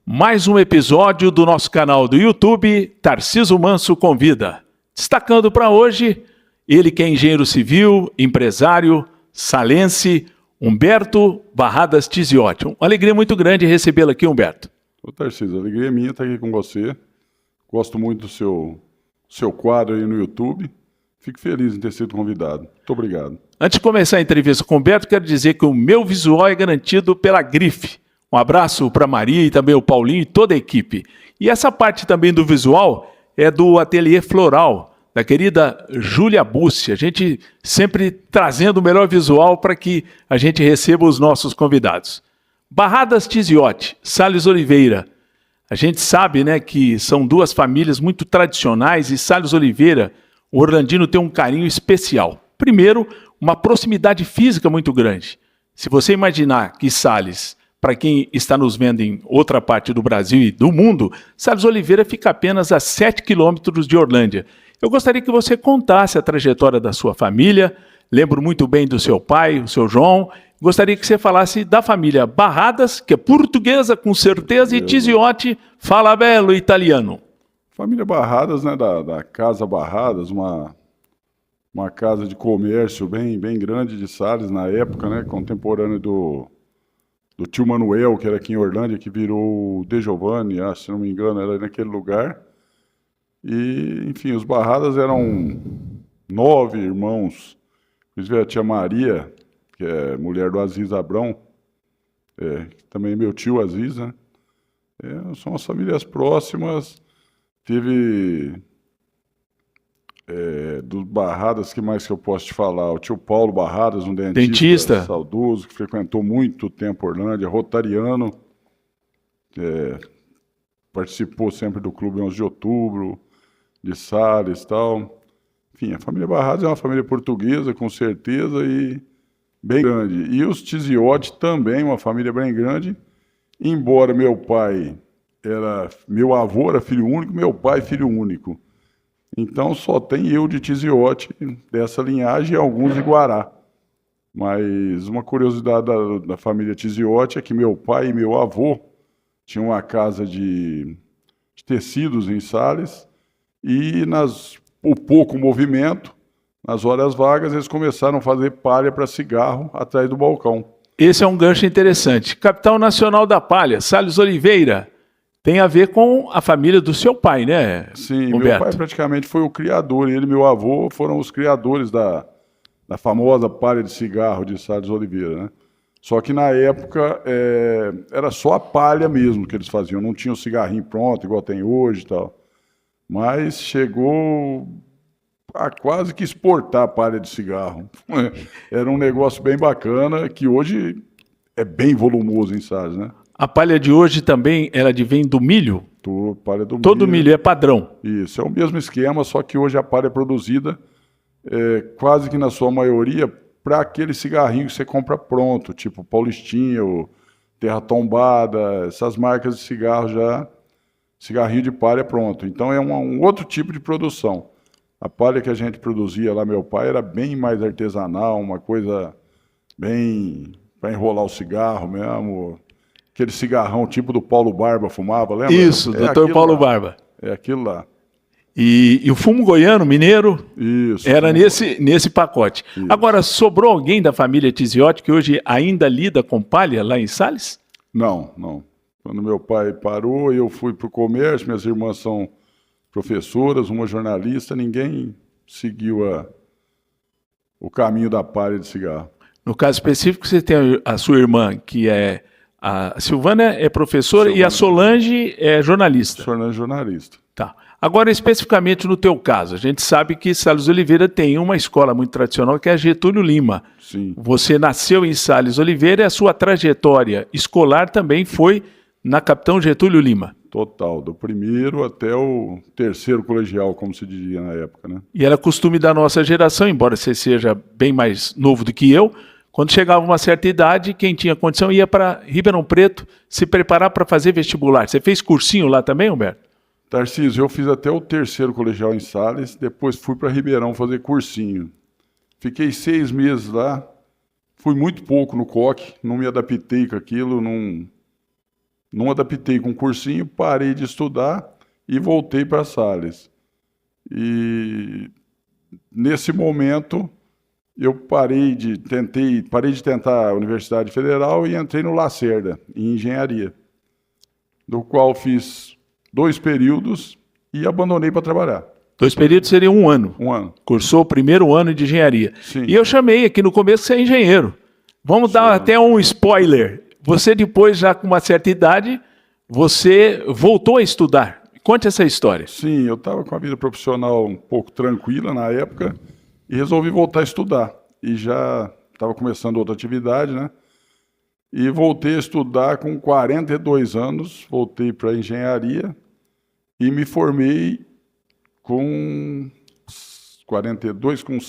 Mais um episódio do nosso canal do YouTube, Tarciso Manso Convida. Destacando para hoje, ele que é engenheiro civil, empresário, salense, Humberto Barradas Tiziotti. Uma alegria muito grande recebê-lo aqui, Humberto. Ô Tarciso, a alegria é minha estar aqui com você. Gosto muito do seu quadro aí no YouTube. Fico feliz em ter sido convidado. Muito obrigado. Antes de começar a entrevista com o Humberto, quero dizer que o meu visual é garantido pela Grife. Um abraço para a Maria e também o Paulinho e toda a equipe. E essa parte também do visual é do Ateliê Floral, da querida Júlia Bussi. A gente sempre trazendo o melhor visual para que a gente receba os nossos convidados. Barradas Tiziotti, Salles Oliveira. A gente sabe, né, que são duas famílias muito tradicionais e Salles Oliveira, o Orlandino tem um carinho especial. Primeiro, uma proximidade física muito grande. Se você imaginar que Salles, para quem está nos vendo em outra parte do Brasil e do mundo, Salles Oliveira fica apenas a 7 quilômetros de Orlândia. Eu gostaria que você contasse a trajetória da sua família. Lembro muito bem do seu pai, o seu João. Gostaria que você falasse da família Barradas, que é portuguesa com certeza, e Tiziotti fala belo italiano. Família Barradas, né, da Casa Barradas, uma casa de comércio bem grande de Salles na época, né, contemporâneo do tio Manuel, que era aqui em Orlândia, que virou o De Giovanni, se não me engano, era naquele lugar. E, enfim, os Barradas eram 9 irmãos. Inclusive a tia Maria, que é mulher do Aziz Abrão, também meu tio Aziz, né? São as famílias próximas. Teve dos Barradas, que mais que eu posso te falar? O tio Paulo Barradas, um dentista saudoso, que frequentou muito tempo Orlândia, rotariano, participou sempre do Clube 11 de Outubro, de Salles e tal. Enfim, a família Barradas é uma família portuguesa, com certeza, e bem grande. E os Tiziotti também, uma família bem grande, embora meu avô era filho único, meu pai filho único. Então só tem eu de Tiziotti dessa linhagem e alguns de Guará. Mas uma curiosidade da família Tiziotti é que meu pai e meu avô tinham uma casa de tecidos em Salles e o pouco movimento, nas horas vagas, eles começaram a fazer palha para cigarro atrás do balcão. Esse é um gancho interessante. Capital Nacional da Palha, Salles Oliveira. Tem a ver com a família do seu pai, né? Sim, Humberto? Meu pai praticamente foi o criador. Ele e meu avô foram os criadores da famosa palha de cigarro de Salles Oliveira, né? Só que na época era só a palha mesmo que eles faziam. Não tinha o cigarrinho pronto, igual tem hoje e tal. Mas chegou a quase que exportar a palha de cigarro. Era um negócio bem bacana, que hoje é bem volumoso em Salles, né? A palha de hoje também, ela vem do milho? Palha do Todo milho é padrão. Isso, é o mesmo esquema, só que hoje a palha é produzida quase que na sua maioria para aquele cigarrinho que você compra pronto, tipo Paulistinha, Terra Tombada, essas marcas de cigarro já, cigarrinho de palha pronto. Então é um outro tipo de produção. A palha que a gente produzia lá, meu pai, era bem mais artesanal, uma coisa bem para enrolar o cigarro mesmo. Aquele cigarrão tipo do Paulo Barba fumava, lembra? Isso, doutor Paulo Barba. É aquilo lá. E o fumo goiano, mineiro, isso, era nesse pacote. Isso. Agora, sobrou alguém da família Tiziotti que hoje ainda lida com palha lá em Salles? Não. Quando meu pai parou, eu fui para o comércio, minhas irmãs são professoras, uma jornalista, ninguém seguiu o caminho da palha de cigarro. No caso específico, você tem a sua irmã, que é... A Silvana é professora e a Solange é jornalista. Solange é jornalista. Tá. Agora, especificamente no teu caso, a gente sabe que Salles Oliveira tem uma escola muito tradicional que é a Getúlio Lima. Sim. Você nasceu em Salles Oliveira e a sua trajetória escolar também foi na Capitão Getúlio Lima. Total, do primeiro até o terceiro colegial, como se dizia na época, né? E era costume da nossa geração, embora você seja bem mais novo do que eu, quando chegava uma certa idade, quem tinha condição ia para Ribeirão Preto se preparar para fazer vestibular. Você fez cursinho lá também, Humberto? Tarcísio, eu fiz até o terceiro colegial em Salles, depois fui para Ribeirão fazer cursinho. Fiquei 6 meses lá, fui muito pouco no coque, não me adaptei com aquilo, não, Não adaptei com cursinho, parei de estudar e voltei para Sales. E nesse momento eu parei de tentar a Universidade Federal e entrei no Lacerda, em engenharia, do qual fiz 2 períodos e abandonei para trabalhar. 2 períodos seria 1 ano. 1 ano. Cursou o primeiro ano de engenharia. Sim. E eu chamei aqui no começo você é engenheiro. Vamos dar até um spoiler. Você depois, já com uma certa idade, você voltou a estudar. Conte essa história. Sim, eu estava com a vida profissional um pouco tranquila na época e resolvi voltar a estudar. E já estava começando outra atividade, né? E voltei a estudar com 42 anos, voltei para a engenharia e me formei com 42, com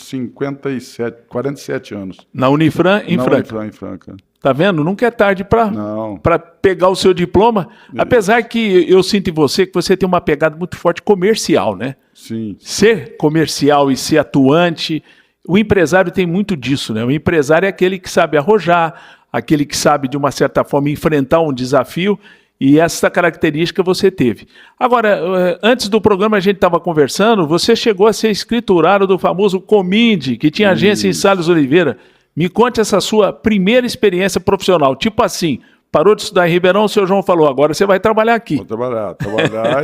47 anos. Na Unifran, em Franca. Unifran, em Franca. Tá vendo? Nunca é tarde para pegar o seu diploma. Apesar que eu sinto em você que você tem uma pegada muito forte comercial, né? Sim. Ser comercial e ser atuante, o empresário tem muito disso, né? O empresário é aquele que sabe arrojar, aquele que sabe, de uma certa forma, enfrentar um desafio, e essa característica você teve. Agora, antes do programa a gente estava conversando, você chegou a ser escriturário do famoso Cominde, que tinha agência em Sales Oliveira. Me conte essa sua primeira experiência profissional. Tipo assim, parou de estudar em Ribeirão, o seu João falou, agora você vai trabalhar aqui. Vou trabalhar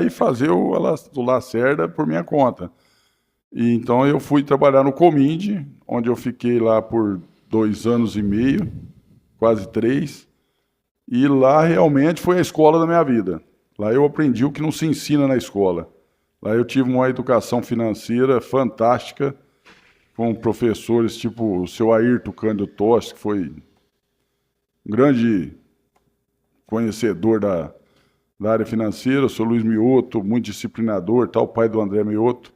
e fazer o Lacerda por minha conta. E então eu fui trabalhar no Cominde, onde eu fiquei lá por 2 anos e meio, quase 3. E lá realmente foi a escola da minha vida. Lá eu aprendi o que não se ensina na escola. Lá eu tive uma educação financeira fantástica, com professores tipo o seu Ayrton Cândido Tosti, que foi um grande conhecedor da área financeira, o seu Luiz Mioto, muito disciplinador, tal, pai do André Mioto,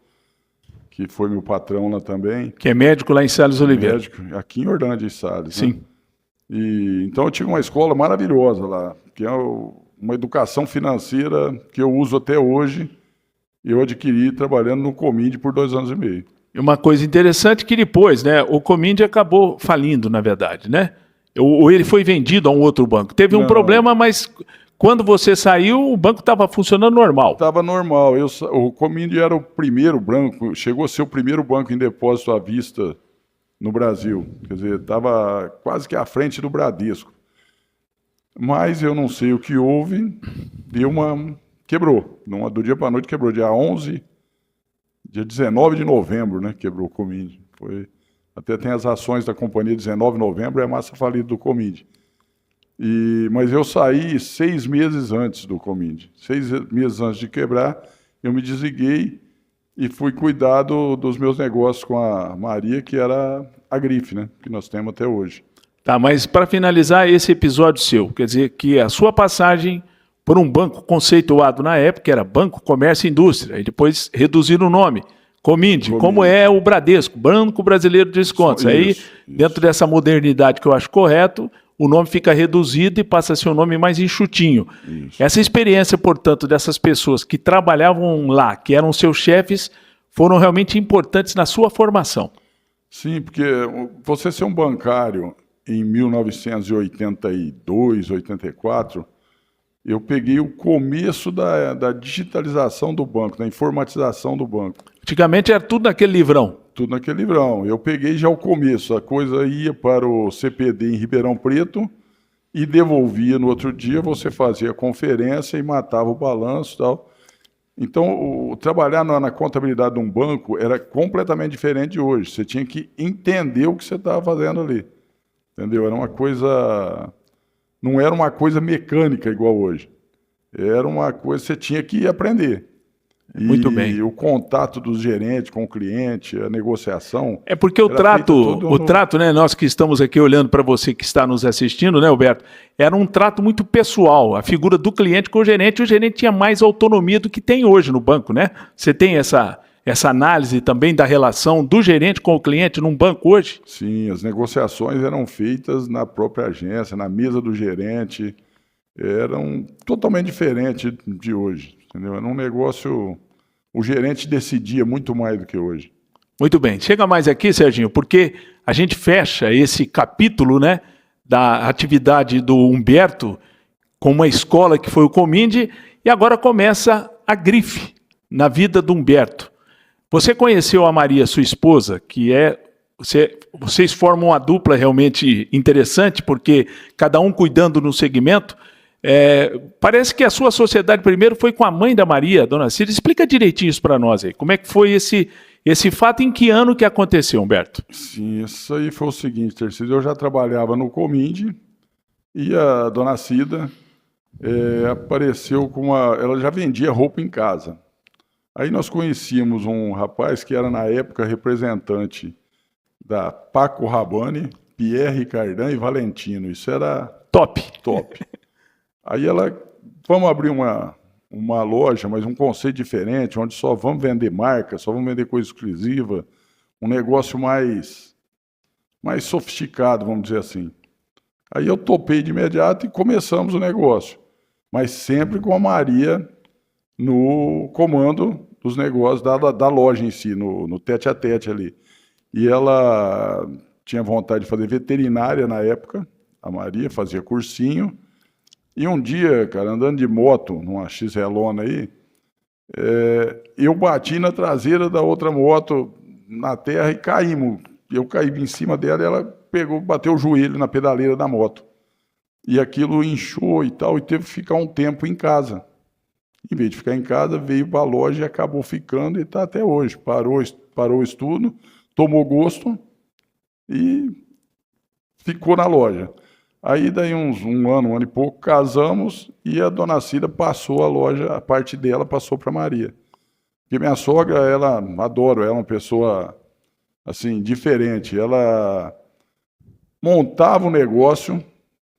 que foi meu patrão lá também. Que é médico lá em Sales Oliveira. Médico, aqui em Orlândia, em Sales. Sim. Né? E, então eu tive uma escola maravilhosa lá, que é uma educação financeira que eu uso até hoje, e eu adquiri trabalhando no Cominde por 2 anos e meio. E uma coisa interessante que depois, né, o Cominde acabou falindo, na verdade, né? Ou ele foi vendido a um outro banco. Teve um problema, mas quando você saiu, o banco estava funcionando normal. Estava normal. O Cominde era o primeiro banco, chegou a ser o primeiro banco em depósito à vista no Brasil. Quer dizer, estava quase que à frente do Bradesco. Mas eu não sei o que houve, quebrou. Do dia para a noite quebrou. Dia 19 de novembro, né, quebrou o Cominde. Até tem as ações da companhia 19 de novembro, é a massa falida do Cominde. Mas eu saí 6 meses antes do Cominde. 6 meses antes de quebrar, eu me desliguei e fui cuidar dos meus negócios com a Maria, que era a Grife, né, que nós temos até hoje. Tá, mas para finalizar esse episódio seu, quer dizer que a sua passagem por um banco conceituado na época era Banco Comércio e Indústria, e depois reduziram o nome, Cominde, como é o Bradesco, Banco Brasileiro de Descontos. Aí, dentro dessa modernidade que eu acho correto, o nome fica reduzido e passa a ser um nome mais enxutinho. Isso. Essa experiência, portanto, dessas pessoas que trabalhavam lá, que eram seus chefes, foram realmente importantes na sua formação. Sim, porque você ser um bancário em 1982, 84... eu peguei o começo da digitalização do banco, da informatização do banco. Antigamente era tudo naquele livrão. Tudo naquele livrão. Eu peguei já o começo. A coisa ia para o CPD em Ribeirão Preto e devolvia no outro dia. Você fazia a conferência e matava o balanço e tal. Então, trabalhar na contabilidade de um banco era completamente diferente de hoje. Você tinha que entender o que você estava fazendo ali. Entendeu? Era uma coisa... Não era uma coisa mecânica igual hoje. Era uma coisa que você tinha que aprender. Muito bem. E o contato dos gerentes com o cliente, a negociação... É porque o trato, né, nós que estamos aqui olhando para você que está nos assistindo, né, Alberto, era um trato muito pessoal, a figura do cliente com o gerente tinha mais autonomia do que tem hoje no banco, né? Você tem essa análise também da relação do gerente com o cliente num banco hoje? Sim, as negociações eram feitas na própria agência, na mesa do gerente, eram totalmente diferentes de hoje, entendeu? Era um negócio, o gerente decidia muito mais do que hoje. Muito bem, chega mais aqui, Serginho, porque a gente fecha esse capítulo, né, da atividade do Humberto com uma escola que foi o Cominde, e agora começa a Grife na vida do Humberto. Você conheceu a Maria, sua esposa, que vocês formam uma dupla realmente interessante, porque cada um cuidando no segmento. Parece que a sua sociedade primeiro foi com a mãe da Maria, a dona Cida. Explica direitinho isso para nós aí. Como é que foi esse fato? Em que ano que aconteceu, Humberto? Sim, isso aí foi o seguinte, Tarcísio. Eu já trabalhava no Cominde e a dona Cida apareceu com ela já vendia roupa em casa. Aí nós conhecíamos um rapaz que era na época representante da Paco Rabanne, Pierre Cardin e Valentino. Isso era top. Aí vamos abrir uma loja, mas um conceito diferente, onde só vamos vender marca, só vamos vender coisa exclusiva, um negócio mais sofisticado, vamos dizer assim. Aí eu topei de imediato e começamos o negócio, mas sempre com a Maria no comando dos negócios da loja em si, no tete-a-tete ali. E ela tinha vontade de fazer veterinária na época, a Maria fazia cursinho. E um dia, cara, andando de moto, numa XLona aí, eu bati na traseira da outra moto na terra e caímos. Eu caí em cima dela e ela bateu o joelho na pedaleira da moto. E aquilo inchou e tal, e teve que ficar um tempo em casa. Em vez de ficar em casa, veio para a loja e acabou ficando e está até hoje. Parou o estudo, tomou gosto e ficou na loja. Aí daí um ano e pouco, casamos e a dona Cida passou a loja, a parte dela passou para Maria. Porque minha sogra, adoro, ela é uma pessoa assim, diferente. Ela montava um negócio,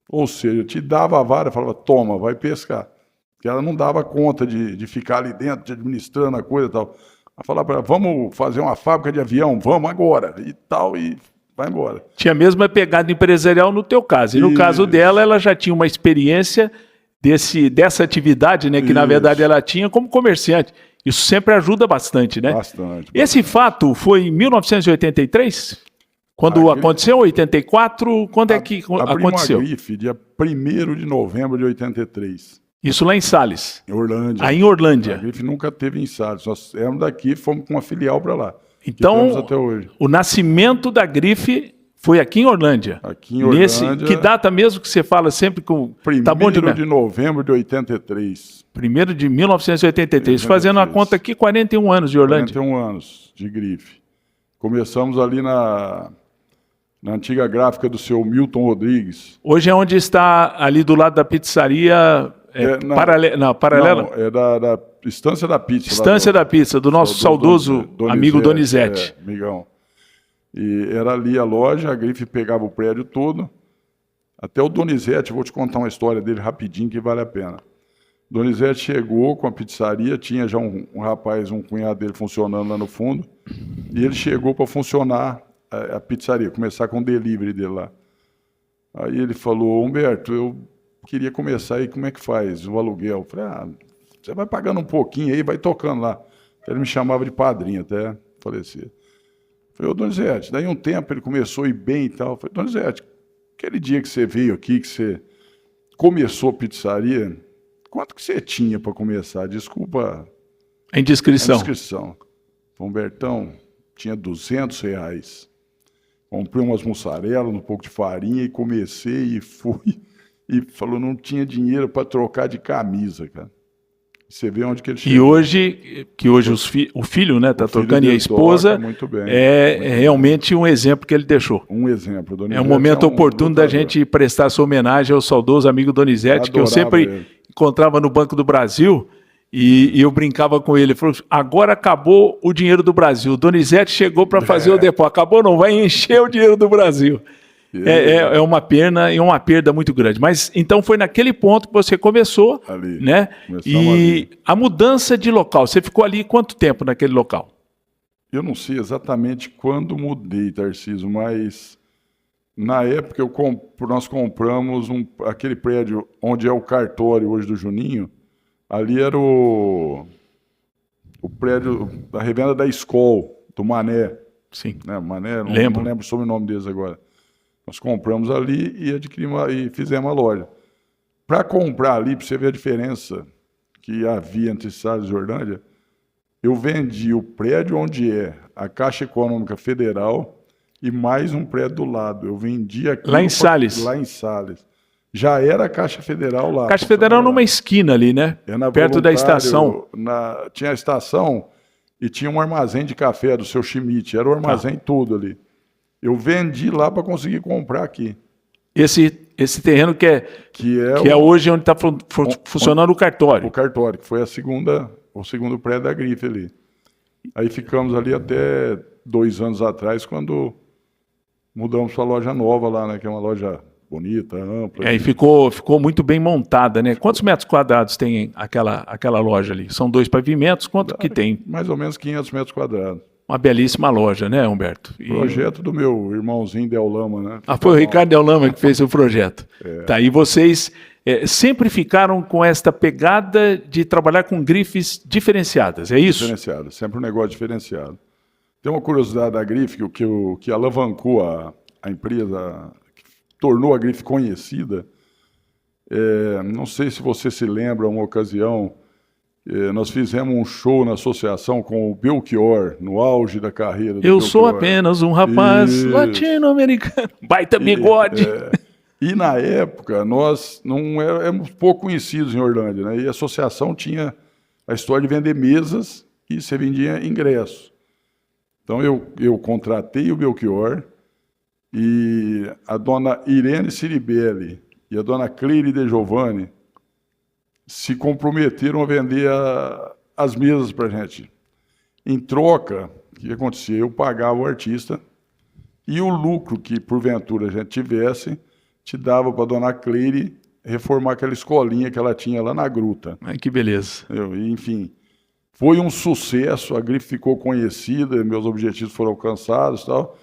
ou seja, te dava a vara e falava, toma, vai pescar. Porque ela não dava conta de ficar ali dentro, de administrando a coisa e tal. Ela falava para ela, vamos fazer uma fábrica de avião, vamos agora, e tal, e vai embora. Tinha a mesma pegada empresarial no teu caso. E no caso dela, ela já tinha uma experiência dessa atividade, né, que na verdade ela tinha como comerciante. Isso sempre ajuda bastante, né? Bastante. Esse fato foi em 1983? Quando aconteceu? 84? Quando é que aconteceu? Abrimos a Grife, dia 1º de novembro de 83. Isso lá em Sales? Em Orlândia. Aí em Orlândia. A Grife nunca teve em Sales. Nós éramos daqui, fomos com uma filial para lá. Então, até hoje. O nascimento da Grife foi aqui em Orlândia. Aqui em Orlândia. Que data mesmo que você fala sempre com... 1º de novembro de 83. 1º de 1983. Fazendo a conta aqui, 41 anos de Orlândia. 41 anos de Grife. Começamos ali na antiga gráfica do seu Milton Rodrigues. Hoje é onde está ali do lado da pizzaria... paralela? Não, é da Estância da Pizza. Estância da Pizza, do nosso saudoso amigo Donizete. Amigão. E era ali a loja, a Grife pegava o prédio todo. Até o Donizete, vou te contar uma história dele rapidinho que vale a pena. Donizete chegou com a pizzaria, tinha já um rapaz, um cunhado dele funcionando lá no fundo, e ele chegou para funcionar a pizzaria, começar com o delivery dele lá. Aí ele falou, Humberto, eu queria começar aí, como é que faz o aluguel? Eu falei, você vai pagando um pouquinho aí, vai tocando lá. Ele me chamava de padrinho até falecer. Eu falei, ô Donizete, daí um tempo ele começou a ir bem e tal. Eu falei, Donizete, aquele dia que você veio aqui, que você começou a pizzaria, quanto que você tinha para começar? Desculpa a indiscrição. Humbertão, tinha R$200. Comprei umas mussarelas, um pouco de farinha e comecei e fui. E falou, não tinha dinheiro para trocar de camisa, cara. Você vê onde que ele chegou. E hoje o filho, né, tá tocando, e a esposa, muito bem, é realmente um exemplo que ele deixou. Um exemplo. É um momento oportuno da gente prestar sua homenagem ao saudoso amigo Donizete, que eu sempre encontrava no Banco do Brasil, e eu brincava com ele. Ele falou, agora acabou o dinheiro do Brasil. O Donizete chegou para fazer o depósito. Acabou não, vai encher o dinheiro do Brasil. É uma pena e uma perda muito grande. Mas então foi naquele ponto que você começou, ali, né? E a mudança de local, você ficou ali quanto tempo naquele local? Eu não sei exatamente quando mudei, Tarcísio, mas na época nós compramos aquele prédio onde é o cartório hoje do Juninho. Ali era o prédio da revenda da Skol, do Mané. Sim. Né? Mané, não lembro sobre o nome deles agora. Nós compramos ali e adquirimos e fizemos a loja. para comprar ali, para você ver a diferença que havia entre Salles e Orlândia, eu vendi o prédio onde é a Caixa Econômica Federal e mais um prédio do lado. Eu vendi aqui Lá em Salles. Lá em Salles. Já era a Caixa Federal lá. Caixa Federal numa esquina ali, né? Perto da estação. Tinha a estação e tinha um armazém de café do seu Schmidt. Era o armazém todo ali. Eu vendi lá para conseguir comprar aqui. Esse terreno que é hoje onde está funcionando o cartório. O cartório, que foi o segundo prédio da Grife ali. Aí ficamos ali até 2 anos atrás, quando mudamos para a loja nova lá, né? Que é uma loja bonita, ampla. E ficou muito bem montada, né? Quantos metros quadrados tem aquela loja ali? São 2 pavimentos, quanto que tem? Mais ou menos 500 metros quadrados. Uma belíssima loja, né, Humberto? Projeto do meu irmãozinho Del Lama, né? Foi o Ricardo Del Lama que fez o projeto. Tá, e vocês sempre ficaram com esta pegada de trabalhar com grifes diferenciadas, é isso? Diferenciadas, sempre um negócio diferenciado. Tem uma curiosidade da grife, que alavancou a empresa, que tornou a grife conhecida. Não sei se você se lembra, uma ocasião, nós fizemos um show na associação com o Belchior, no auge da carreira do Eu Belchior. sou apenas um rapaz latino-americano, baita bigode. E na época, nós não éramos pouco conhecidos em Orlândia, né? E a associação tinha a história de vender mesas e você vendia ingressos. Então eu contratei o Belchior e a dona Irene Ciribelli e a dona Cleire De Giovanni se comprometeram a vender as mesas para a gente. Em troca, o que acontecia? Eu pagava o artista e o lucro que, porventura, a gente tivesse, te dava para a dona Cleire reformar aquela escolinha que ela tinha lá na gruta. Ai, que beleza. Enfim, foi um sucesso, a grife ficou conhecida, meus objetivos foram alcançados e tal.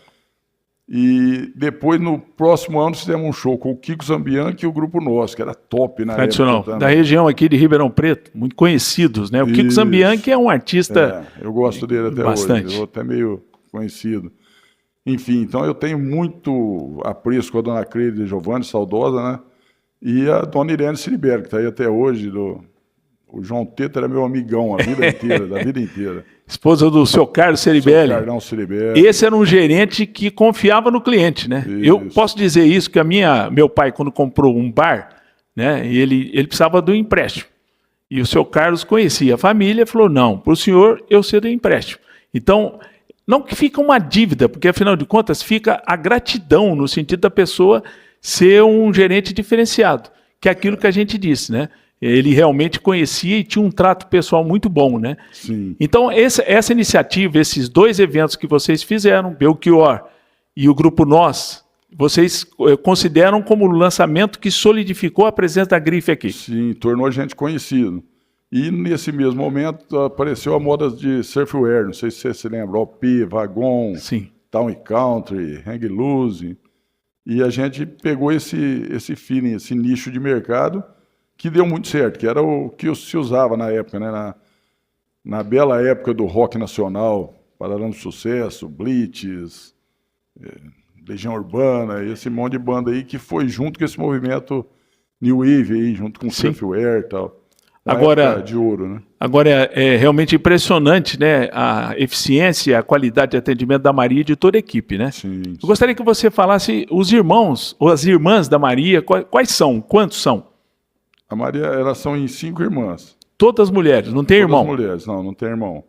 E depois, no próximo ano, fizemos um show com o Kiko Zambianchi e o Grupo Nosso, que era top na tradicional, época. Da região aqui de Ribeirão Preto, muito conhecidos, né? O Kiko Zambianchi é um artista... eu gosto dele até bastante. hoje, eu até meio conhecido. Enfim, então eu tenho muito apreço com a dona Cleide De Giovanni, saudosa, né? E a dona Irene Ciribelli, que está aí até hoje. O João Teta era meu amigão a vida inteira, da vida inteira. Esposa do seu Carlos Ciribelli. Seu Carlão Ciribelli. Esse era um gerente que confiava no cliente, né? Isso. Eu posso dizer isso, que meu pai, quando comprou um bar, né, ele precisava do empréstimo. E o seu Carlos conhecia a família e falou, não, para o senhor eu cedo o empréstimo. Então, não que fica uma dívida, porque afinal de contas fica a gratidão no sentido da pessoa ser um gerente diferenciado, que é aquilo que a gente disse, né? Ele realmente conhecia e tinha um trato pessoal muito bom, né? Sim. Então, essa iniciativa, esses 2 eventos que vocês fizeram, Belchior e o Grupo Nós, vocês consideram como o lançamento que solidificou a presença da grife aqui? Sim, tornou a gente conhecido. E nesse mesmo momento apareceu a moda de surfwear, não sei se você se lembra, OP, Vagon, Sim. Town & Country, Hang Loose. E a gente pegou esse feeling, esse nicho de mercado, que deu muito certo, que era o que se usava na época, né? Na bela época do rock nacional, Paralelo do Sucesso, Blitz, Legião Urbana, esse monte de banda aí que foi junto com esse movimento New Wave aí, junto com o surfwear e tal. Agora, de ouro, né? Agora é realmente impressionante, né, a eficiência, a qualidade de atendimento da Maria e de toda a equipe, né? Sim. Eu gostaria que você falasse os irmãos ou as irmãs da Maria, quais são? Quantos são? A Maria, elas são em 5 irmãs. Todas mulheres, não tem irmão? Todas mulheres, não tem irmão.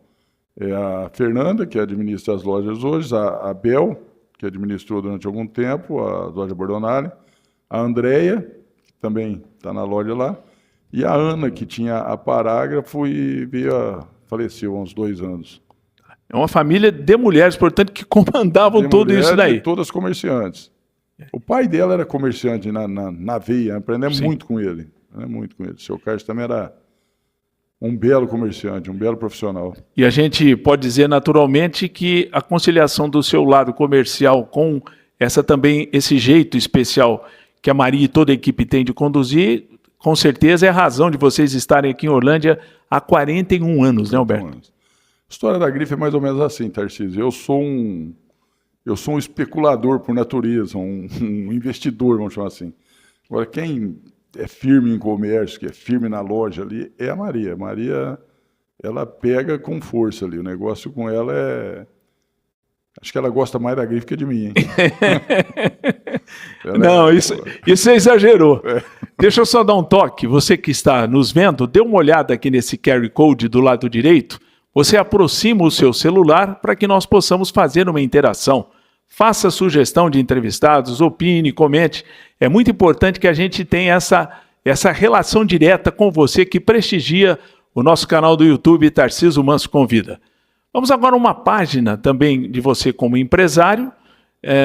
É a Fernanda, que administra as lojas hoje, a Bel, que administrou durante algum tempo a loja Bordonale, a Andréia, que também está na loja lá, e a Ana, que tinha a Parágrafo e faleceu há uns 2 anos. É uma família de mulheres, portanto, que comandavam tudo isso daí. Todas comerciantes. O pai dela era comerciante na veia, aprendemos muito com ele. O seu Carlos também era um belo comerciante, um belo profissional. E a gente pode dizer naturalmente que a conciliação do seu lado comercial com esse jeito especial que a Maria e toda a equipe tem de conduzir, com certeza é a razão de vocês estarem aqui em Orlândia há 41 anos, né, Humberto? A história da grife é mais ou menos assim, Tarcísio. Eu sou um especulador por natureza, um investidor, vamos chamar assim. Agora, quem é firme em comércio, que é firme na loja ali, é a Maria. A Maria, ela pega com força ali. O negócio com ela é... Acho que ela gosta mais da grife que de mim, hein? Não, isso você exagerou. Deixa eu só dar um toque. Você que está nos vendo, dê uma olhada aqui nesse QR Code do lado direito. Você aproxima o seu celular para que nós possamos fazer uma interação. Faça sugestão de entrevistados, opine, comente. É muito importante que a gente tenha essa relação direta com você que prestigia o nosso canal do YouTube Tarcísio Manso Convida. Vamos agora a uma página também de você como empresário,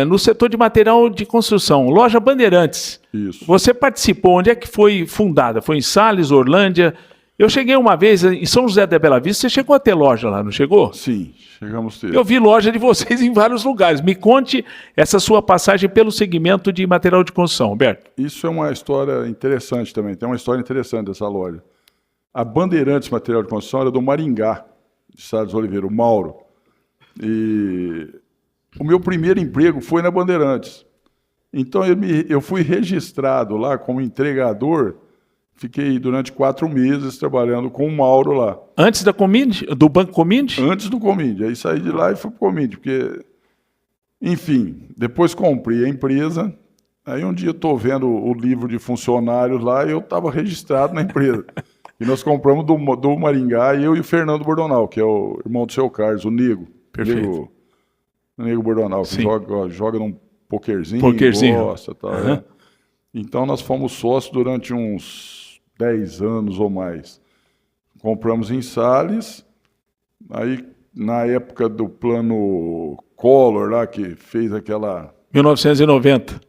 no setor de material de construção, Loja Bandeirantes. Isso. Você participou, onde é que foi fundada? Foi em Sales, Orlândia? Eu cheguei uma vez em São José da Bela Vista, você chegou a ter loja lá, não chegou? Sim, chegamos a ter. Eu vi loja de vocês em vários lugares. Me conte essa sua passagem pelo segmento de material de construção, Humberto. Isso é uma história interessante também, tem uma história interessante dessa loja. A Bandeirantes Material de Construção era do Maringá, de Sales Oliveira, o Mauro. E o meu primeiro emprego foi na Bandeirantes. Então eu fui registrado lá como entregador, fiquei durante 4 meses trabalhando com o Mauro lá. Antes da Comind? Do Banco Comind? Antes do Comind. Aí saí de lá e fui para o Comind, porque... Enfim, depois comprei a empresa. Aí um dia eu estou vendo o livro de funcionários lá e eu estava registrado na empresa. E nós compramos do Maringá, eu e o Fernando Bordonal, que é o irmão do seu Carlos, o Nego. Perfeito. O Nego Bordonal, que joga num pokerzinho, gosta, tal, uhum. Então nós fomos sócios durante uns 10 anos ou mais. Compramos em Sales, aí na época do plano Collor lá, que fez aquela... 1990.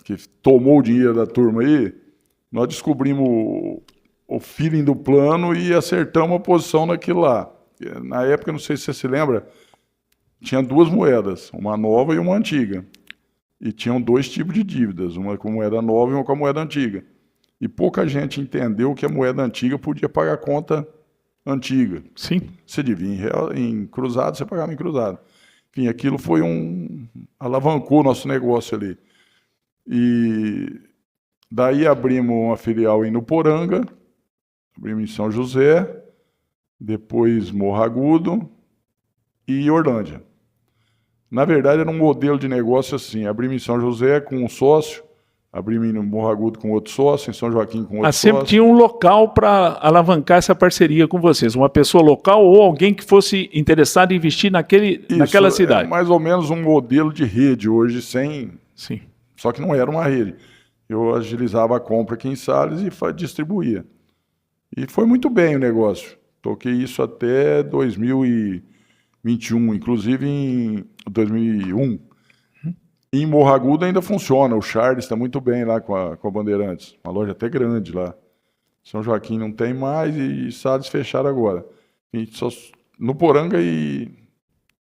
Que tomou o dinheiro da turma aí, nós descobrimos o feeling do plano e acertamos a posição naquilo lá. Na época, não sei se você se lembra, tinha 2 moedas, uma nova e uma antiga. E tinham 2 tipos de dívidas, uma com moeda nova e uma com a moeda antiga. E pouca gente entendeu que a moeda antiga podia pagar a conta antiga. Sim. Você devia em cruzado, você pagava em cruzado. Enfim, aquilo foi alavancou o nosso negócio ali. E daí abrimos uma filial em Nuporanga, abrimos em São José, depois Morro Agudo e Orlândia. Na verdade, era um modelo de negócio assim, abrimos em São José com um sócio, abrimos em Morro Agudo com outro sócio, em São Joaquim com outro sempre sócio. Tinha um local para alavancar essa parceria com vocês, uma pessoa local ou alguém que fosse interessado em investir naquela cidade. É mais ou menos um modelo de rede hoje, Sim. Só que não era uma rede. Eu agilizava a compra aqui em Sales e distribuía. E foi muito bem o negócio. Toquei isso até 2021, inclusive em 2001. Em Morro Agudo ainda funciona. O Charles está muito bem lá com a Bandeirantes. Uma loja até grande lá. São Joaquim não tem mais e Sales fecharam agora. Nuporanga e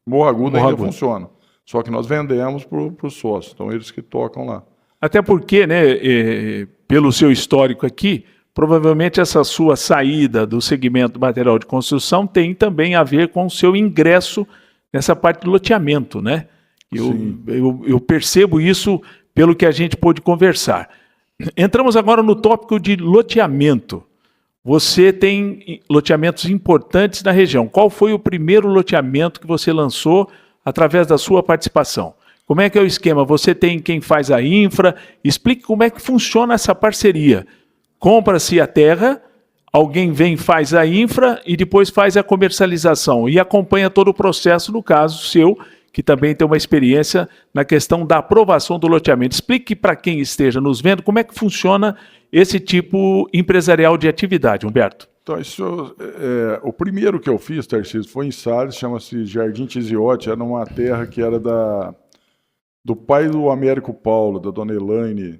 Morro Agudo ainda funciona. Só que nós vendemos para os sócios. Então eles que tocam lá. Até porque, né, pelo seu histórico aqui, provavelmente essa sua saída do segmento do material de construção tem também a ver com o seu ingresso nessa parte do loteamento, né? Eu percebo isso pelo que a gente pôde conversar. Entramos agora no tópico de loteamento. Você tem loteamentos importantes na região. Qual foi o primeiro loteamento que você lançou através da sua participação? Como é que é o esquema? Você tem quem faz a infra? Explique como é que funciona essa parceria. Compra-se a terra, alguém vem, faz a infra e depois faz a comercialização e acompanha todo o processo, no caso seu, que também tem uma experiência na questão da aprovação do loteamento. Explique para quem esteja nos vendo como é que funciona esse tipo empresarial de atividade, Humberto. Então, o primeiro que eu fiz, Tarcísio, foi em Sales, chama-se Jardim Tiziotti, era uma terra que era do pai do Américo Paulo, da dona Elaine.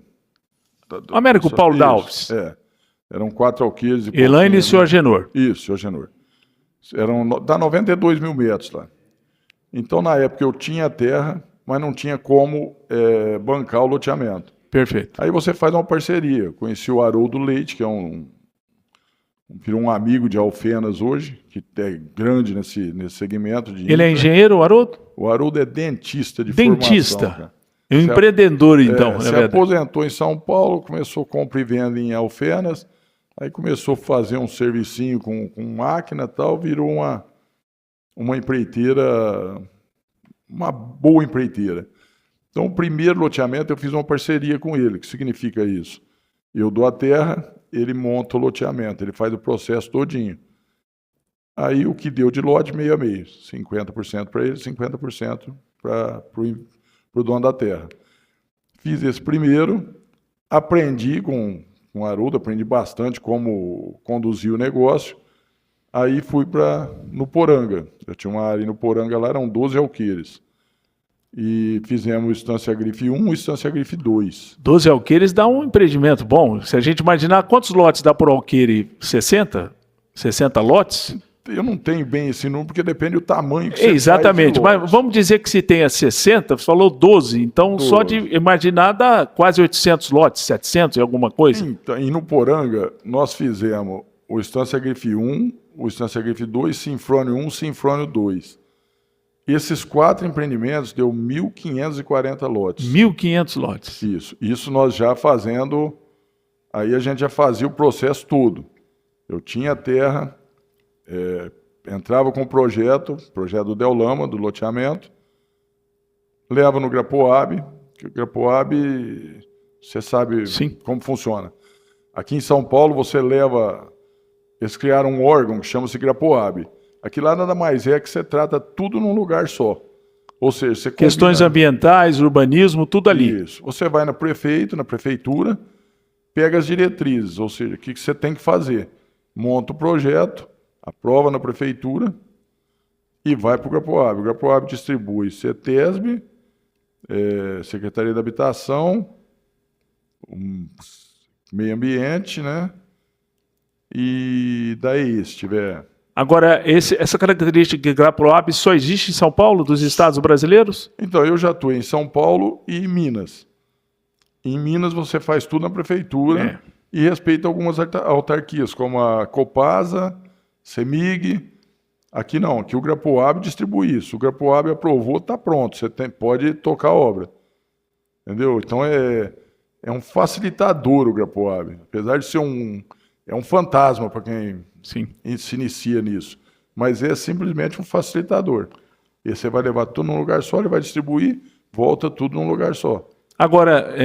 Américo Paulo da Alves. Eram 4 alqueires. Elaine e o senhor Agenor. Isso, senhor Agenor. Dá 92 mil metros lá. Então, na época, eu tinha terra, mas não tinha como bancar o loteamento. Perfeito. Aí você faz uma parceria. Eu conheci o Haroldo Leite, que é virou um amigo de Alfenas hoje, que é grande nesse segmento. Ele é engenheiro, o Haroldo? O Haroldo é dentista de formação. Cara. Um empreendedor, então, na se verdade. aposentou em São Paulo, começou compra e venda em Alfenas, aí começou a fazer um servicinho com máquina e tal, virou uma empreiteira, uma boa empreiteira. Então, o primeiro loteamento eu fiz uma parceria com ele. O que significa isso? Eu dou a terra, ele monta o loteamento, ele faz o processo todinho. Aí o que deu de lote, meio a meio. 50% para ele, 50% para o dono da terra. Fiz esse primeiro, aprendi com o Haroldo, aprendi bastante como conduzir o negócio. Aí fui para no Poranga. Eu tinha uma área no Poranga, lá eram 12 alqueires. E fizemos Estância Grife 1 e Estância Grife 2. 12 alqueires dá um empreendimento bom. Se a gente imaginar quantos lotes dá por alqueire, 60? 60 lotes? Eu não tenho bem esse número, porque depende do tamanho que você Exatamente, faz de mas vamos dizer que se tenha 60, você falou 12, então 12. Só de imaginar dá quase 800 lotes, 700 e alguma coisa. Então, e no Poranga, nós fizemos o Estância Grife 1, o Estância Grife 2, Sinfrônio 1, Sinfrônio 2. Esses 4 empreendimentos deu 1.540 lotes. 1.500 lotes. Isso nós já fazendo, aí a gente já fazia o processo todo. Eu tinha a terra, entrava com o projeto do Del Lama, do loteamento, leva no Grapoab, que o Grapoab, você sabe Sim. como funciona. Aqui em São Paulo, você leva, eles criaram um órgão que chama-se Grapoab. Aqui lá nada mais é que você trata tudo num lugar só. Ou seja, você questões ambientais, urbanismo, tudo ali. Isso. Você vai na prefeitura, pega as diretrizes, ou seja, o que você tem que fazer. Monta o projeto, aprova na prefeitura e vai para o Grapoab. O Grapoab distribui CETESB, Secretaria da Habitação, Meio Ambiente, né? E daí, se tiver... Agora, essa característica de Grapoab só existe em São Paulo, dos estados brasileiros? Então, eu já atuei em São Paulo e em Minas. Em Minas, você faz tudo na prefeitura e respeita algumas autarquias, como a Copasa, CEMIG. Aqui não, aqui o Grapoab distribui isso. O Grapoab aprovou, está pronto, você pode tocar a obra. Entendeu? Então, é um facilitador o Grapoab. Apesar de ser um fantasma para quem... Sim. se inicia nisso, mas é simplesmente um facilitador. E você vai levar tudo num lugar só, ele vai distribuir, volta tudo num lugar só. Agora,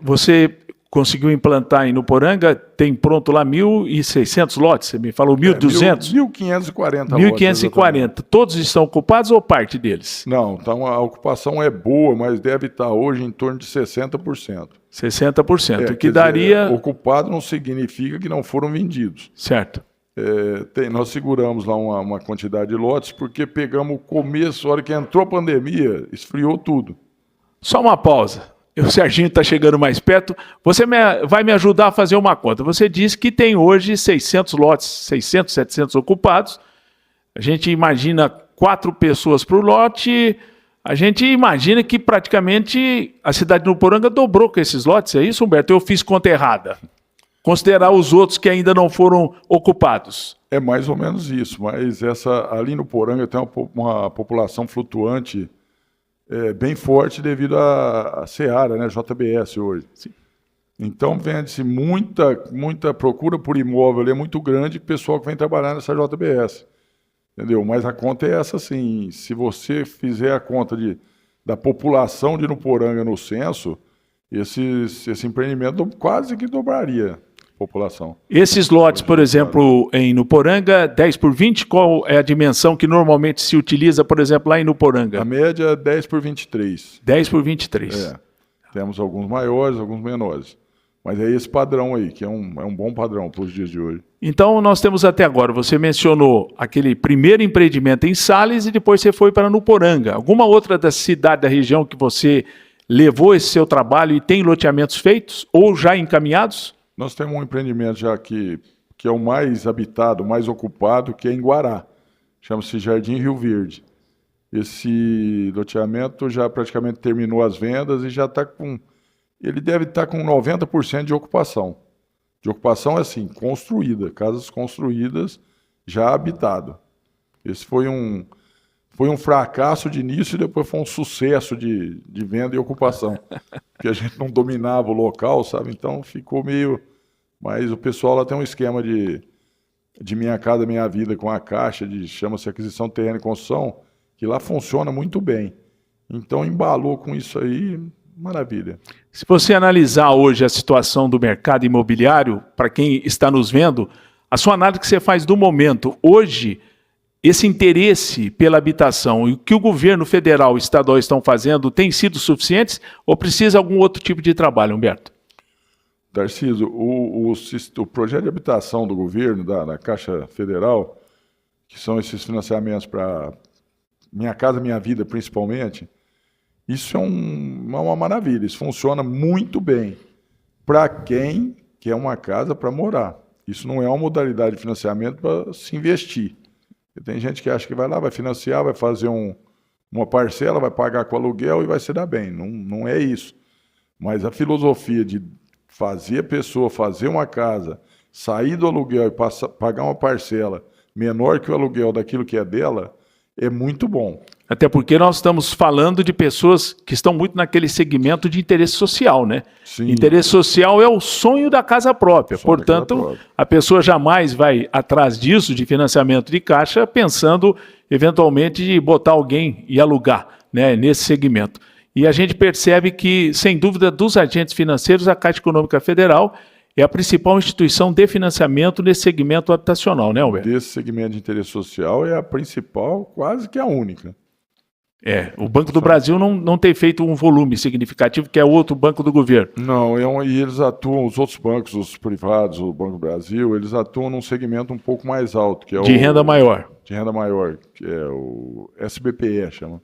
você conseguiu implantar em Nuporanga, tem pronto lá 1.600 lotes, você me falou 1.200? 1.540 lotes. 1.540. Todos estão ocupados ou parte deles? Não, então a ocupação é boa, mas deve estar hoje em torno de 60%. 60%, que daria... Ocupado não significa que não foram vendidos. Certo. Nós seguramos lá uma quantidade de lotes, porque pegamos o começo, a hora que entrou a pandemia, esfriou tudo. Só uma pausa. O Serginho está chegando mais perto. Você vai me ajudar a fazer uma conta. Você disse que tem hoje 600 lotes, 600, 700 ocupados. A gente imagina 4 pessoas por lote. A gente imagina que praticamente a cidade de Nuporanga dobrou com esses lotes. É isso, Humberto? Eu fiz conta errada. Considerar os outros que ainda não foram ocupados. É mais ou menos isso, mas ali no Poranga tem uma população flutuante bem forte devido à Seara, né, JBS hoje. Sim. Então vende-se muita procura por imóvel, é muito grande o pessoal que vem trabalhar nessa JBS. Entendeu? Mas a conta é essa, sim. Se você fizer a conta da população de Nuporanga no censo, esse empreendimento quase que dobraria a população. Esses lotes, por exemplo, em Nuporanga, 10 por 20, qual é a dimensão que normalmente se utiliza, por exemplo, lá em Nuporanga? A média é 10 por 23. 10 por 23. Temos alguns maiores, alguns menores. Mas é esse padrão aí, que é um bom padrão para os dias de hoje. Então, nós temos até agora, você mencionou aquele primeiro empreendimento em Sales e depois você foi para Nuporanga. Alguma outra da cidade, da região que você levou esse seu trabalho e tem loteamentos feitos ou já encaminhados? Nós temos um empreendimento já que é o mais habitado, mais ocupado, que é em Guará. Chama-se Jardim Rio Verde. Esse loteamento já praticamente terminou as vendas e já está com... Ele deve estar com 90% de ocupação. De ocupação é assim, construída, casas construídas, já habitado. Esse foi foi um fracasso de início e depois foi um sucesso de venda e ocupação. Porque a gente não dominava o local, sabe? Então ficou meio... Mas o pessoal lá tem um esquema de Minha Casa Minha Vida com a Caixa, chama-se Aquisição Terreno e Construção, que lá funciona muito bem. Então embalou com isso aí, maravilha. Se você analisar hoje a situação do mercado imobiliário, para quem está nos vendo, a sua análise que você faz do momento, hoje, esse interesse pela habitação e o que o governo federal e estadual estão fazendo tem sido suficientes ou precisa algum outro tipo de trabalho, Humberto? Tarcísio, o projeto de habitação do governo, da Caixa Federal, que são esses financiamentos para Minha Casa Minha Vida, principalmente, isso é uma maravilha, isso funciona muito bem para quem quer uma casa para morar. Isso não é uma modalidade de financiamento para se investir. Tem gente que acha que vai lá, vai financiar, vai fazer uma parcela, vai pagar com aluguel e vai se dar bem. Não é isso. Mas a filosofia de fazer a pessoa fazer uma casa, sair do aluguel e pagar uma parcela menor que o aluguel daquilo que é dela, é muito bom. Até porque nós estamos falando de pessoas que estão muito naquele segmento de interesse social, né? Sim. Interesse social é o sonho da casa própria. Portanto, a pessoa jamais vai atrás disso, de financiamento de caixa, pensando eventualmente de botar alguém e alugar, né, nesse segmento. E a gente percebe que, sem dúvida, dos agentes financeiros, a Caixa Econômica Federal é a principal instituição de financiamento nesse segmento habitacional, né, Humberto? Desse segmento de interesse social é a principal, quase que a única. O Banco do Brasil não tem feito um volume significativo, que é outro banco do governo. Não, e eles atuam, os outros bancos, os privados, o Banco do Brasil, eles atuam num segmento um pouco mais alto, que é de renda maior. De renda maior, que é o SBPE, chama.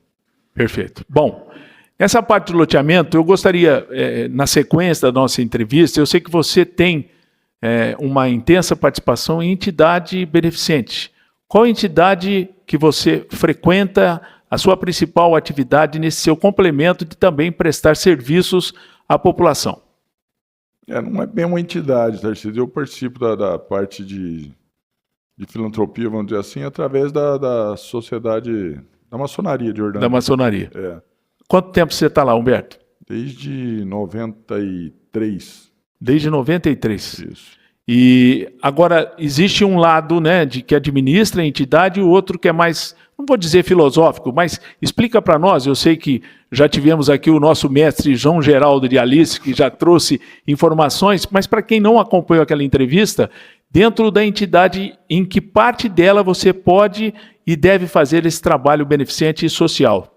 Perfeito. Bom, essa parte do loteamento, eu gostaria, na sequência da nossa entrevista, eu sei que você tem uma intensa participação em entidade beneficente. Qual entidade que você frequenta, a sua principal atividade nesse seu complemento de também prestar serviços à população? Não é bem uma entidade, Tarcísio. Eu participo da parte de filantropia, vamos dizer assim, através da sociedade, da maçonaria de Jordânia. Da maçonaria. Quanto tempo você está lá, Humberto? Desde 93. Desde 93. Isso. E agora, existe um lado, né, de que administra a entidade e o outro que é mais, não vou dizer filosófico, mas explica para nós. Eu sei que já tivemos aqui o nosso mestre João Geraldo de Alice, que já trouxe informações, mas para quem não acompanhou aquela entrevista, dentro da entidade, em que parte dela você pode e deve fazer esse trabalho beneficente e social?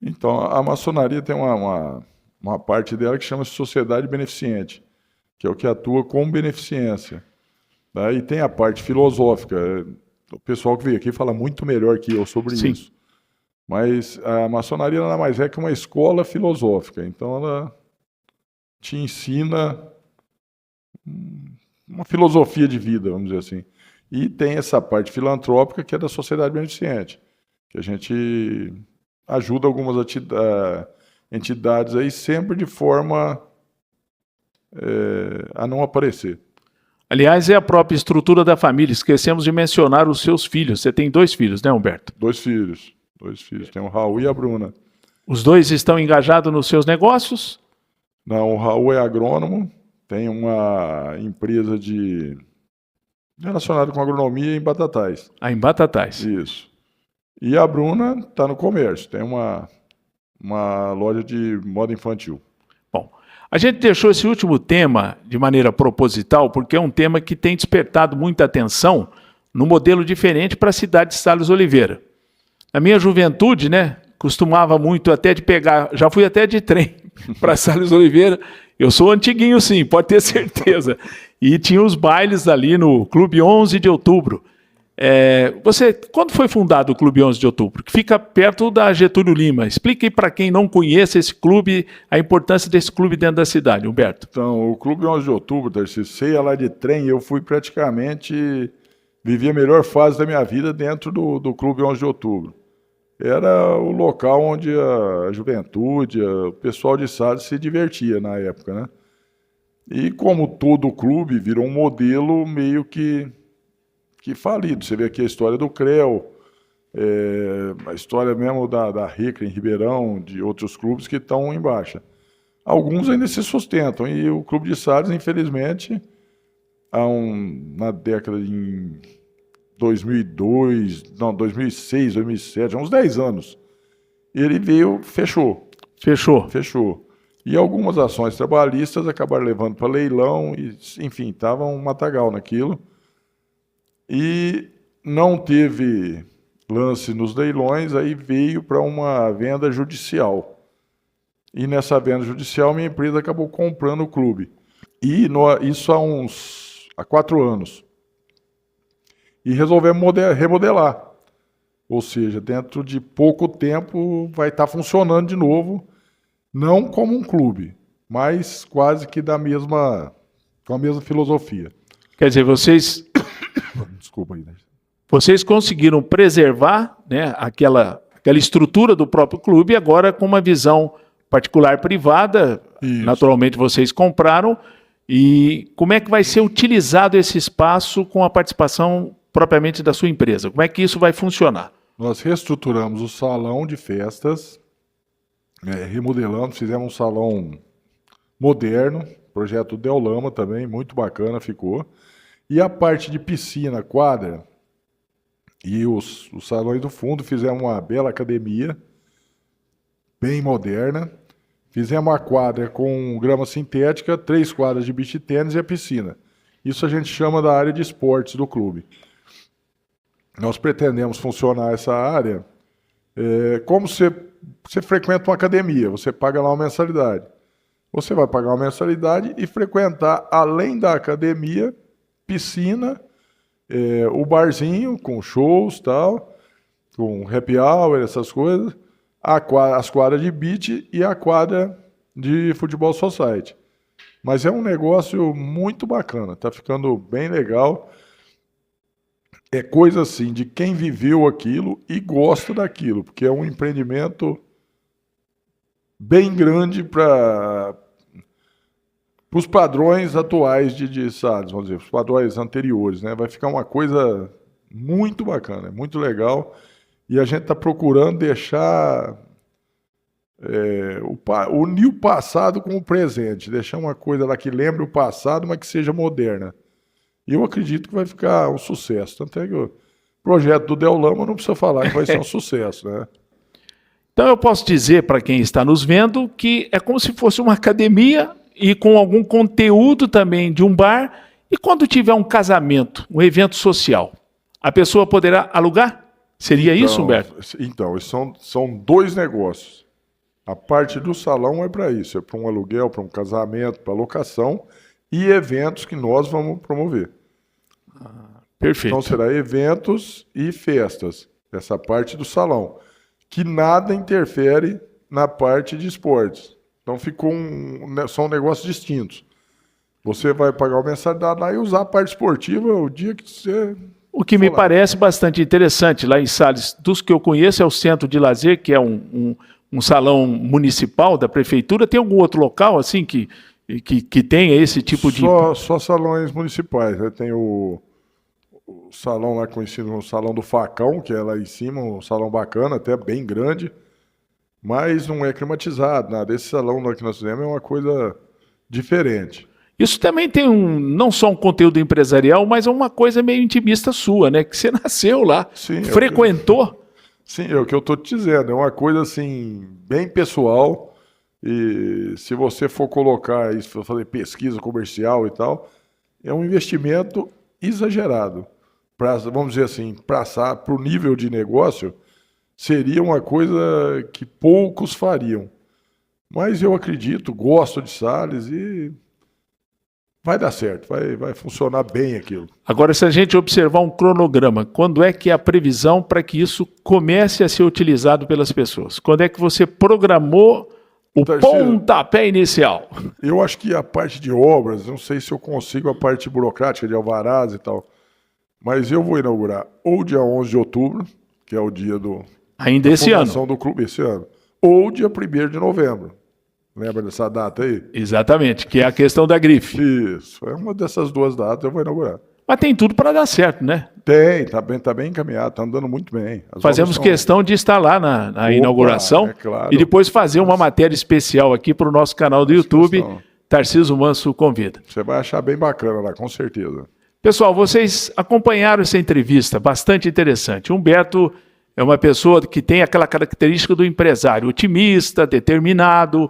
Então, a maçonaria tem uma parte dela que chama-se Sociedade Beneficente, que é o que atua com beneficência. E tem a parte filosófica. O pessoal que veio aqui fala muito melhor que eu sobre isso. Mas a maçonaria nada mais é que uma escola filosófica. Então, ela te ensina uma filosofia de vida, vamos dizer assim. E tem essa parte filantrópica, que é da Sociedade Beneficente, que a gente ajuda algumas entidades aí sempre de forma a não aparecer. Aliás, é a própria estrutura da família. Esquecemos de mencionar os seus filhos. Você tem 2 filhos, né, Humberto? 2 filhos. 2 filhos. Tem o Raul e a Bruna. Os 2 estão engajados nos seus negócios? Não, o Raul é agrônomo. Tem uma empresa relacionada com agronomia em Batatais. Em Batatais. Isso. E a Bruna está no comércio. Tem uma loja de moda infantil. Bom, a gente deixou esse último tema de maneira proposital, porque é um tema que tem despertado muita atenção num modelo diferente para a cidade de Sales Oliveira. Na minha juventude, né, costumava muito até de pegar, já fui até de trem para Sales Oliveira. Eu sou antiguinho sim, pode ter certeza. E tinha os bailes ali no Clube 11 de Outubro. Quando foi fundado o Clube 11 de Outubro? Que fica perto da Getúlio Lima. Explique para quem não conhece esse clube, a importância desse clube dentro da cidade, Humberto. Então, o Clube 11 de Outubro, Tarcísio, você ia lá de trem, eu fui vivi a melhor fase da minha vida dentro do Clube 11 de Outubro. Era o local onde a juventude, o pessoal de Sales se divertia na época, né? E como todo clube, virou um modelo meio que falido. Você vê aqui a história do CREL, A história mesmo da Recre em Ribeirão, de outros clubes que estão em baixa. Alguns ainda se sustentam, e o Clube de Sales, infelizmente, na década de 2002, não, 2006, 2007, há uns 10 anos, ele fechou. E algumas ações trabalhistas acabaram levando para leilão, e, enfim, estava um matagal naquilo. E não teve lance nos leilões, aí veio para uma venda judicial. E nessa venda judicial, minha empresa acabou comprando o clube. E isso há 4 anos. E resolvemos remodelar. Ou seja, dentro de pouco tempo vai estar funcionando de novo, não como um clube, mas quase que com a mesma filosofia. Quer dizer, vocês Desculpa aí, né? Vocês conseguiram preservar, né, aquela estrutura do próprio clube, agora com uma visão particular privada. Isso. Naturalmente vocês compraram. E como é que vai ser utilizado esse espaço com a participação propriamente da sua empresa? Como é que isso vai funcionar? Nós reestruturamos o salão de festas, remodelamos, fizemos um salão moderno, projeto Del Lama também, muito bacana ficou. E a parte de piscina, quadra e os salões do fundo, fizemos uma bela academia, bem moderna. Fizemos a quadra com grama sintética, 3 quadras de beach tênis e a piscina. Isso a gente chama da área de esportes do clube. Nós pretendemos funcionar essa área como você frequenta uma academia, você paga lá uma mensalidade. Você vai pagar uma mensalidade e frequentar, além da academia, piscina, o barzinho com shows, tal, com happy hour, essas coisas, as quadras de beach e a quadra de futebol society. Mas é um negócio muito bacana, tá ficando bem legal. É coisa assim de quem viveu aquilo e gosta daquilo, porque é um empreendimento bem grande para os padrões atuais de Sales, vamos dizer, os padrões anteriores, né? Vai ficar uma coisa muito bacana, muito legal. E a gente está procurando deixar unir o passado com o presente, deixar uma coisa lá que lembre o passado, mas que seja moderna. E eu acredito que vai ficar um sucesso. Tanto é que o projeto do Del Lama não precisa falar que vai ser um sucesso, né? Então eu posso dizer para quem está nos vendo que é como se fosse uma academia e com algum conteúdo também de um bar. E quando tiver um casamento, um evento social, a pessoa poderá alugar? Seria isso, Humberto? Então, são 2 negócios. A parte do salão é para isso, é para um aluguel, para um casamento, para locação e eventos que nós vamos promover. Perfeito. Então será eventos e festas, essa parte do salão, que nada interfere na parte de esportes. Então são negócios distintos. Você vai pagar uma mensalidade lá e usar a parte esportiva o dia que você... O que me parece bastante interessante, lá em Sales, dos que eu conheço, é o Centro de Lazer, que é um salão municipal da prefeitura. Tem algum outro local assim que tenha esse tipo de... Só salões municipais, né? Tem o salão lá conhecido como Salão do Facão, que é lá em cima, um salão bacana, até bem grande, mas não é climatizado, nada. Esse salão lá que nós fizemos é uma coisa diferente. Isso também tem não só um conteúdo empresarial, mas uma coisa meio intimista sua, né? Que você nasceu lá, sim, frequentou. Sim, é o que eu estou te dizendo. É uma coisa assim, bem pessoal. E se você for colocar isso, for fazer pesquisa comercial e tal, é um investimento exagerado. Vamos dizer assim, para o nível de negócio, seria uma coisa que poucos fariam. Mas eu acredito, gosto de Sales e vai dar certo, vai funcionar bem aquilo. Agora, se a gente observar um cronograma, quando é que é a previsão para que isso comece a ser utilizado pelas pessoas? Quando é que você programou o pontapé inicial? Eu acho que a parte de obras, não sei se eu consigo a parte burocrática de alvarás e tal, mas eu vou inaugurar ou dia 11 de outubro, que é o dia ainda da esse fundação ano do clube esse ano, ou dia 1º de novembro. Lembra dessa data aí? Exatamente, que é a questão da grife. Isso, é uma dessas 2 datas eu vou inaugurar. Mas tem tudo para dar certo, né? Tem, tá bem encaminhado, tá andando muito bem. Fazemos questão de estar lá na inauguração claro. E depois fazer uma matéria especial aqui para o nosso canal do YouTube. Tarcísio Manso convida. Você vai achar bem bacana lá, com certeza. Pessoal, vocês acompanharam essa entrevista, bastante interessante. Humberto é uma pessoa que tem aquela característica do empresário, otimista, determinado,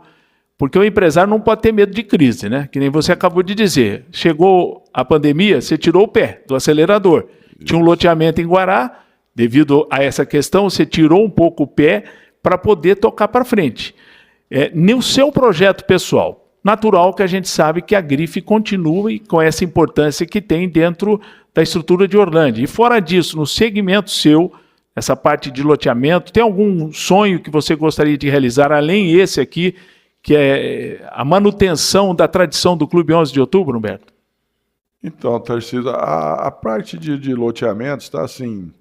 porque o empresário não pode ter medo de crise, né? Que nem você acabou de dizer. Chegou a pandemia, você tirou o pé do acelerador. Tinha um loteamento em Guará, devido a essa questão, você tirou um pouco o pé para poder tocar para frente. No seu projeto pessoal, natural que a gente sabe que a grife continue com essa importância que tem dentro da estrutura de Orlândia. E fora disso, no segmento seu, essa parte de loteamento, tem algum sonho que você gostaria de realizar, além esse aqui, que é a manutenção da tradição do Clube 11 de Outubro, Humberto? Então, Tarcísio, a parte de loteamentos está assim,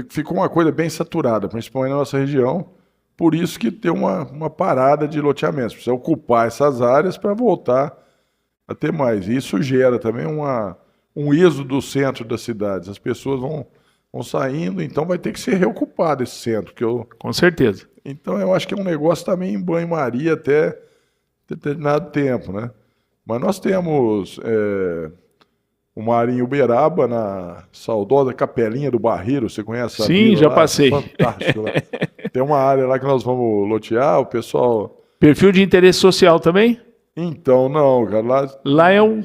ficou uma coisa bem saturada, principalmente na nossa região. Por isso que tem uma parada de loteamentos. Precisa ocupar essas áreas para voltar a ter mais. E isso gera também um êxodo do centro das cidades. As pessoas vão saindo, então vai ter que ser reocupado esse centro. Com certeza. Então eu acho que é um negócio também em banho-maria até determinado tempo, né? Mas nós temos o mar em Uberaba, na saudosa Capelinha do Barreiro. Você conhece? Sim, já lá? passei. Fantástico lá. Tem uma área lá que nós vamos lotear, o pessoal... Perfil de interesse social também? Então, não, cara. Lá é um...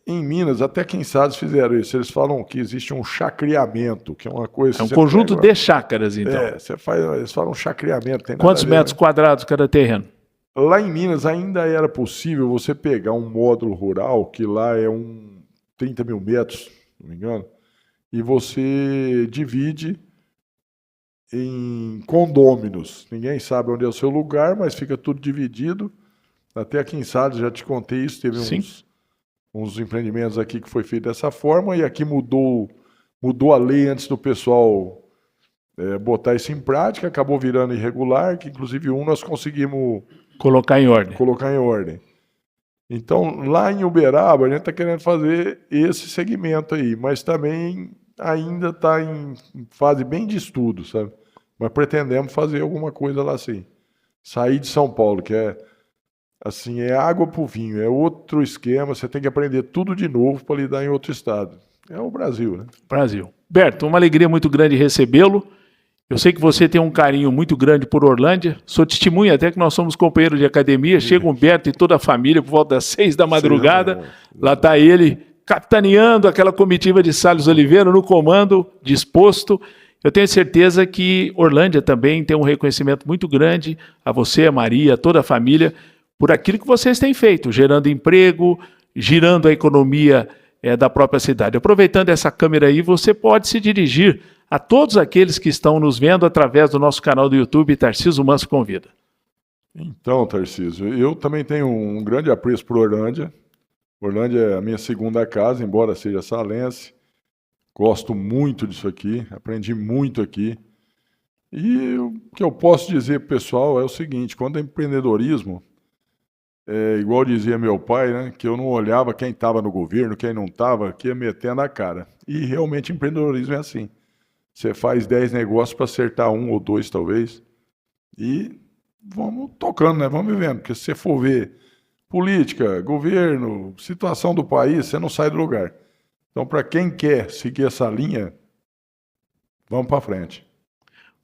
Em Minas, até quem sabe fizeram isso. Eles falam que existe um chacreamento, que é uma coisa... É um conjunto de chácaras, então. Eles falam chacreamento. Tem Quantos metros quadrados cada terreno? Lá em Minas ainda era possível você pegar um módulo rural, que lá é 30 mil metros, se não me engano, e você divide em condôminos. Ninguém sabe onde é o seu lugar, mas fica tudo dividido. Até aqui em Salles, já te contei isso, teve uns empreendimentos aqui que foi feito dessa forma, e aqui mudou a lei antes do pessoal botar isso em prática, acabou virando irregular, que inclusive nós conseguimos colocar em ordem. Então, lá em Uberaba, a gente está querendo fazer esse segmento aí, mas também ainda está em fase bem de estudo, sabe? Mas pretendemos fazer alguma coisa lá sim. Sair de São Paulo, que é água pro vinho, é outro esquema, você tem que aprender tudo de novo para lidar em outro estado. É o Brasil, né? Brasil. Berto, uma alegria muito grande recebê-lo. Eu sei que você tem um carinho muito grande por Orlândia. Sou testemunha até que nós somos companheiros de academia. Chega o Humberto e toda a família por volta das 6 da madrugada. Lá está ele capitaneando aquela comitiva de Salles Oliveira no comando, disposto. Eu tenho certeza que Orlândia também tem um reconhecimento muito grande a você, a Maria, a toda a família, por aquilo que vocês têm feito, gerando emprego, girando a economia da própria cidade. Aproveitando essa câmera aí, você pode se dirigir a todos aqueles que estão nos vendo através do nosso canal do YouTube, Tarcísio Manso Convida. Então, Tarcísio, eu também tenho um grande apreço por Orlândia. Orlândia é a minha segunda casa, embora seja salense. Gosto muito disso aqui, aprendi muito aqui. E o que eu posso dizer para o pessoal é o seguinte, quando é empreendedorismo, igual dizia meu pai, né, que eu não olhava quem estava no governo, quem não estava, que ia metendo a cara. E realmente empreendedorismo é assim. Você faz 10 negócios para acertar 1 ou 2, talvez. E vamos tocando, né? Vamos vivendo. Porque se você for ver política, governo, situação do país, você não sai do lugar. Então, para quem quer seguir essa linha, vamos para frente.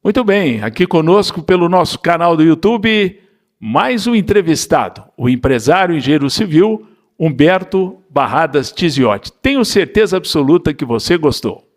Muito bem. Aqui conosco, pelo nosso canal do YouTube, mais um entrevistado, o empresário engenheiro civil, Humberto Barradas Tiziotti. Tenho certeza absoluta que você gostou.